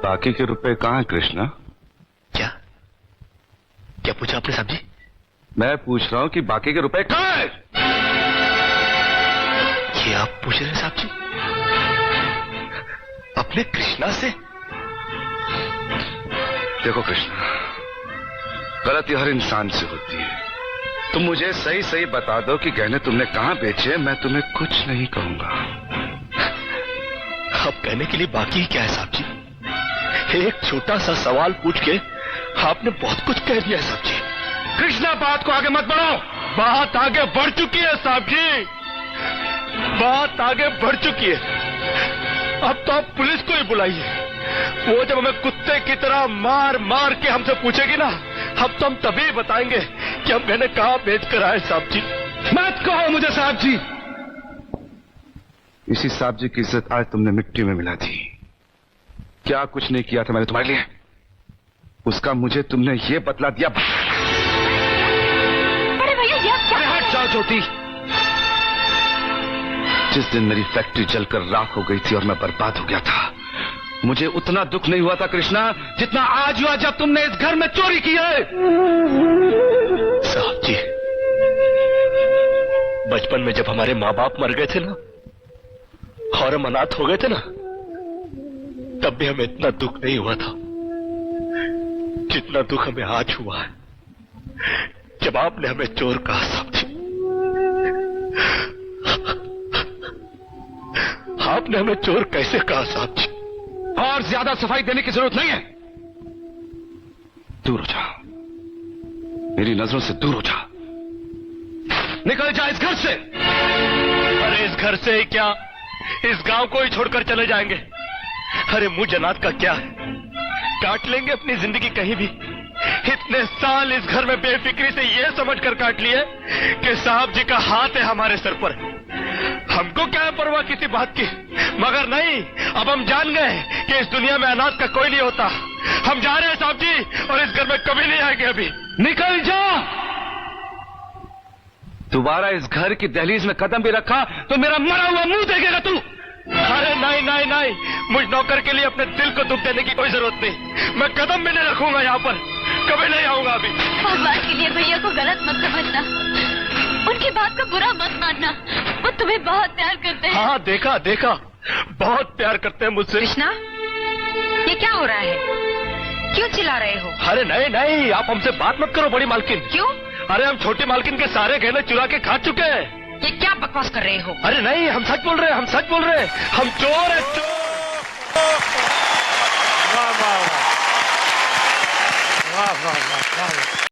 बाकी के रुपए कहाँ हैं कृष्णा? क्या क्या पूछा आपने साहब जी? मैं पूछ रहा हूँ कि बाकी के रुपए कहाँ हैं? ये आप पूछ रहे हैं साहब जी अपने कृष्णा से? देखो कृष्णा, गलती हर इंसान से होती है। तुम मुझे सही सही बता दो कि गहने तुमने कहाँ बेचे, मैं तुम्हें कुछ नहीं कहूंगा। अब कहने के लिए बाकी ही क्या है साहब जी? एक छोटा सा सवाल पूछ के आपने बहुत कुछ कह दिया है साहब जी। कृष्णा, बात को आगे मत बढ़ाओ। बात आगे बढ़ चुकी है साहब जी, बात आगे बढ़ चुकी है। अब तो आप पुलिस को ही बुलाइए। वो जब हमें कुत्ते की तरह मार मार के हमसे पूछेगी ना, अब तो हम तभी बताएंगे कि हम गहने कहाँ बेच कर आए साहब जी। मत कहो मुझे साहब जी। इसी साहब जी की इज्जत आज तुमने मिट्टी में मिला दी। क्या कुछ नहीं किया था मैंने तुम्हारे लिए, उसका मुझे तुमने ये बतला दिया। अरे भैया ये आप क्या? हट जाओ ज्योति। जिस दिन मेरी फैक्ट्री जलकर राख हो गई थी और मैं बर्बाद हो गया था, मुझे उतना दुख नहीं हुआ था कृष्णा जितना आज हुआ जब तुमने इस घर में चोरी की है। साहब जी, बचपन में जब हमारे माँ बाप मर गए थे ना और हम अनाथ हो गए थे ना, तब भी हमें इतना दुख नहीं हुआ था जितना दुख हमें आज हुआ है जब आपने हमें चोर कहा साहब जी। आपने हमें चोर कैसे कहा साहब जी? और ज्यादा सफाई देने की जरूरत नहीं है। दूर हो जा, मेरी नजरों से दूर हो जा। निकल जा इस घर से। अरे इस घर से ही क्या, इस गांव को ही छोड़कर चले जाएंगे। अरे मुंह जनात का क्या है, काट लेंगे अपनी जिंदगी कहीं भी। इतने साल इस घर में बेफिक्री से ये समझकर काट लिए कि साहब जी का हाथ है हमारे सर पर। हमको क्या है परवाह किसी बात की, मगर नहीं, अब हम जान गए कि इस दुनिया में अनाथ का कोई नहीं होता। हम जा रहे हैं साहब जी और इस घर में कभी नहीं आएंगे। अभी निकल जा। दोबारा इस घर की दहलीज में कदम भी रखा तो मेरा मरा हुआ मुंह देखेगा तू। अरे नहीं नहीं नहीं, मुझ नौकर के लिए अपने दिल को दुख देने की कोई जरूरत नहीं। मैं कदम भी नहीं रखूंगा यहाँ पर, कभी नहीं आऊंगा अभी। भगवान के लिए भैया को गलत मत समझना, उनकी बात का बुरा मत मानना। वो तुम्हें बहुत प्यार करते हैं। हाँ देखा देखा, बहुत प्यार करते हैं मुझसे। कृष्णा, ये क्या हो रहा है? क्यों चिल्ला रहे हो? अरे नहीं नहीं, आप हमसे बात मत करो बड़ी मालकिन। क्यों? अरे हम छोटी मालकिन के सारे गहने चुरा के खा चुके हैं। ये क्या बकवास कर रहे हो? अरे नहीं, हम सच बोल रहे हैं, हम सच बोल रहे हैं। हम चोर हैं, चोर। वाह वाह वाह वाह वाह वाह वाह।